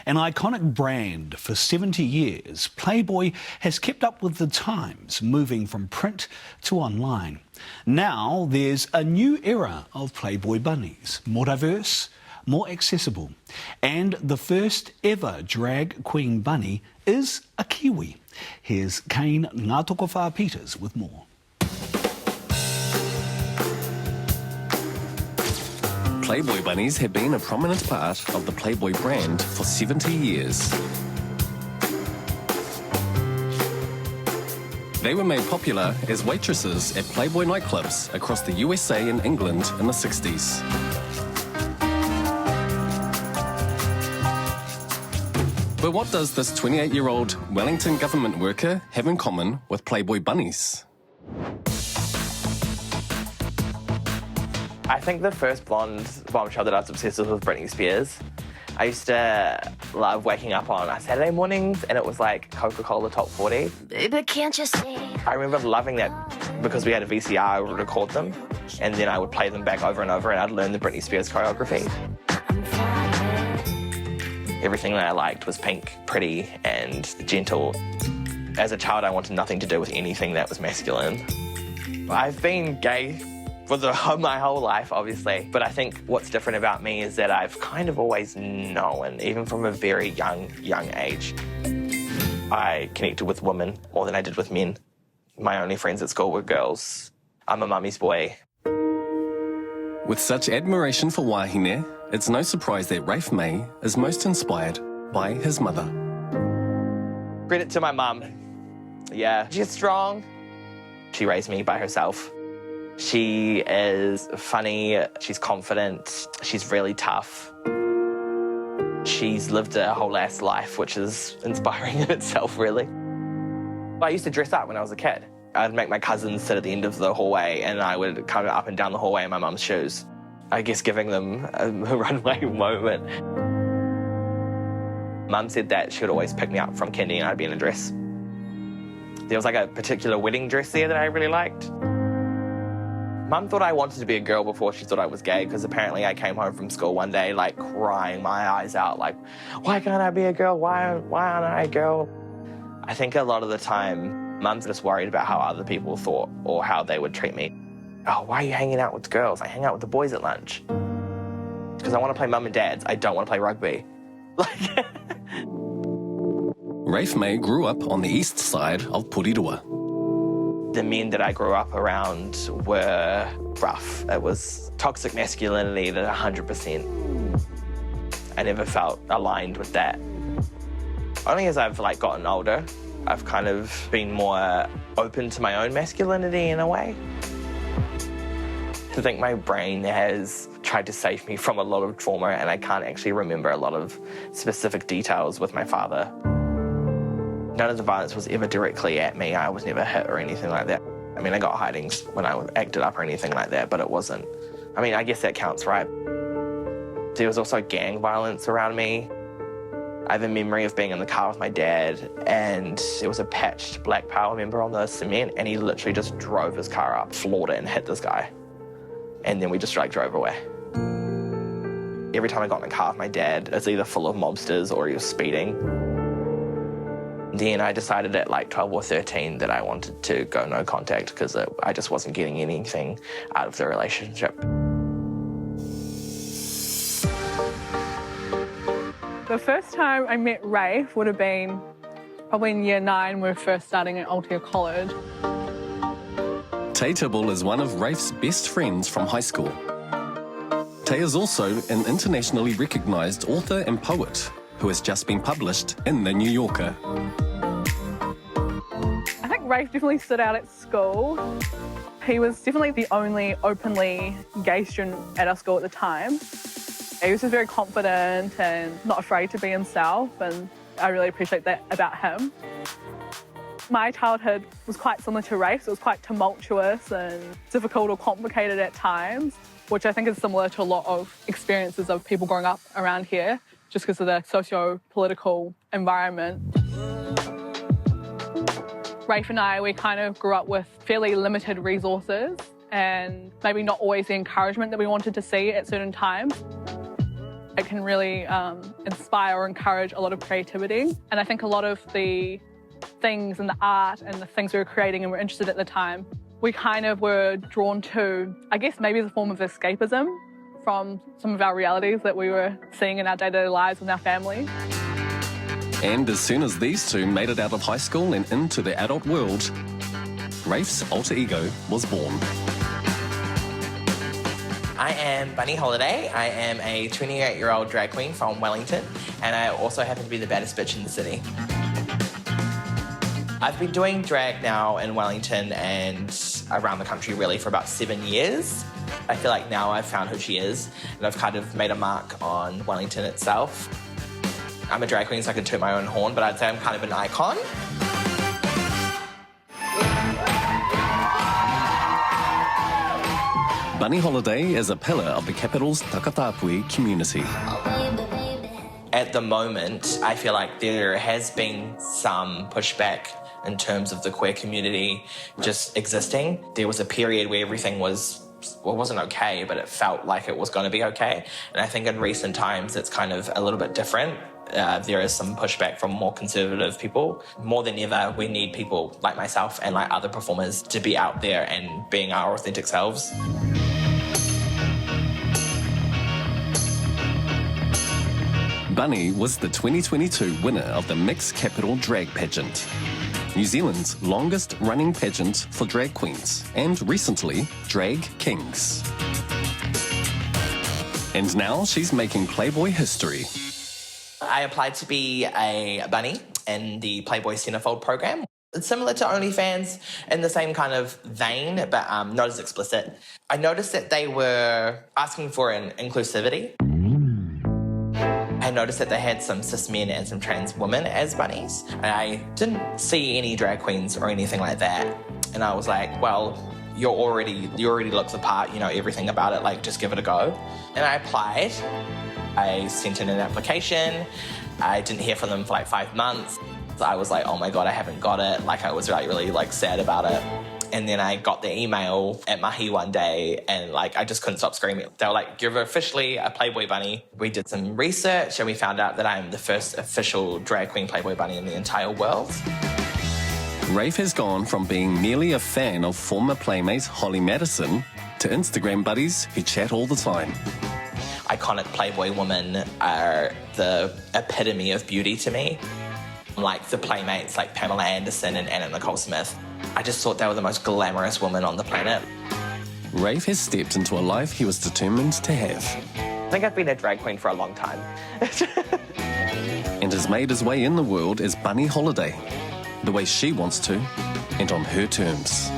An iconic brand for 70 years, Playboy has kept up with the times, moving from print to online. Now there's a new era of Playboy Bunnies, more diverse, more accessible. And the first ever drag queen bunny is a Kiwi. Here's Kane Ngātokowha Peters with more. Playboy Bunnies have been a prominent part of the Playboy brand for 70 years. They were made popular as waitresses at Playboy nightclubs across the USA and England in the 60s. But what does this 28-year-old Wellington government worker have in common with Playboy Bunnies? I think the first blonde bombshell that I was obsessed with was Britney Spears. I used to love waking up on Saturday mornings and it was like Coca-Cola Top 40. Baby, can't you see? I remember loving that because we had a VCR, I would record them and then I would play them back over and over and I'd learn the Britney Spears choreography. Everything that I liked was pink, pretty and gentle. As a child, I wanted nothing to do with anything that was masculine. I've been gay for my whole life, obviously, but I think what's different about me is that I've kind of always known, even from a very young age. I connected with women more than I did with men. My only friends at school were girls. I'm a mummy's boy. With such admiration for wahine, it's no surprise that Raife May is most inspired by his mother. Credit to my mum. Yeah, she's strong. She raised me by herself. She is funny, she's confident, she's really tough. She's lived a whole ass life, which is inspiring in itself, really. I used to dress up when I was a kid. I'd make my cousins sit at the end of the hallway and I would come up and down the hallway in my mum's shoes. I guess giving them a runway moment. Mum said that she would always pick me up from kindy and I'd be in a dress. There was like a particular wedding dress there that I really liked. Mum thought I wanted to be a girl before she thought I was gay because apparently I came home from school one day like crying my eyes out like, why can't I be a girl? Why aren't I a girl? I think a lot of the time Mum's just worried about how other people thought or how they would treat me. Oh, why are you hanging out with girls? I hang out with the boys at lunch. Because I want to play mum and dads. I don't want to play rugby. Raife May grew up on the east side of Porirua. The men that I grew up around were rough. It was toxic masculinity at 100%. I never felt aligned with that. Only as I've gotten older, I've kind of been more open to my own masculinity in a way. I think my brain has tried to save me from a lot of trauma and I can't actually remember a lot of specific details with my father. None of the violence was ever directly at me. I was never hit or anything like that. I mean, I got hidings when I acted up or anything like that, but it wasn't. I mean, I guess that counts, right? There was also gang violence around me. I have a memory of being in the car with my dad and there was a patched black Pāho member on the cement and he literally just drove his car up, floored it and hit this guy. And then we just drove away. Every time I got in the car with my dad, it's either full of mobsters or he was speeding. Then I decided at 12 or 13 that I wanted to go no contact because I just wasn't getting anything out of the relationship. The first time I met Raife would have been probably in year 9 when we were first starting at Aotea College. Tayi Tibble is one of Raife's best friends from high school. Tayi is also an internationally recognised author and poet who has just been published in The New Yorker. I think Raife definitely stood out at school. He was definitely the only openly gay student at our school at the time. He was just very confident and not afraid to be himself, and I really appreciate that about him. My childhood was quite similar to Raife's. It was quite tumultuous and difficult or complicated at times, which I think is similar to a lot of experiences of people growing up around here, just because of the socio-political environment. Raife and I, we kind of grew up with fairly limited resources and maybe not always the encouragement that we wanted to see at certain times. It can really inspire or encourage a lot of creativity. And I think a lot of the things and the art and the things we were creating and were interested at the time, we kind of were drawn to, I guess maybe as a form of escapism from some of our realities that we were seeing in our day-to-day lives with our family. And as soon as these two made it out of high school and into the adult world, Raife's alter ego was born. I am Bunny Holiday. I am a 28-year-old drag queen from Wellington, and I also happen to be the baddest bitch in the city. I've been doing drag now in Wellington and around the country really for about 7 years. I feel like now I've found who she is, and I've kind of made a mark on Wellington itself. I'm a drag queen, so I can toot my own horn, but I'd say I'm kind of an icon. Bunny Holiday is a pillar of the capital's Takatapui community. At the moment, I feel like there has been some pushback in terms of the queer community just existing. There was a period where everything wasn't okay, but it felt like it was going to be okay. And I think in recent times, it's kind of a little bit different. There is some pushback from more conservative people. More than ever, we need people like myself and like other performers to be out there and being our authentic selves. Bunny was the 2022 winner of the Mixed Capital Drag Pageant, New Zealand's longest-running pageant for drag queens, and recently, Drag Kings. And now she's making Playboy history. I applied to be a bunny in the Playboy Centerfold program. It's similar to OnlyFans in the same kind of vein, but not as explicit. I noticed that they were asking for an inclusivity. I noticed that they had some cis men and some trans women as bunnies, and I didn't see any drag queens or anything like that. And I was like, well, you already look the part, you know everything about it, like just give it a go. And I applied. I sent in an application. I didn't hear from them for like 5 months. So I was like, oh my God, I haven't got it. Like I was like really like sad about it. And then I got the email at Mahi one day and like I just couldn't stop screaming. They were like, you're officially a Playboy Bunny. We did some research and we found out that I'm the first official drag queen Playboy Bunny in the entire world. Raife has gone from being merely a fan of former playmate Holly Madison to Instagram buddies who chat all the time. Iconic Playboy women are the epitome of beauty to me. Like the playmates like Pamela Anderson and Anna Nicole Smith. I just thought they were the most glamorous women on the planet. Raife has stepped into a life he was determined to have. I think I've been a drag queen for a long time. And has made his way in the world as Bunny Holiday, the way she wants to, and on her terms.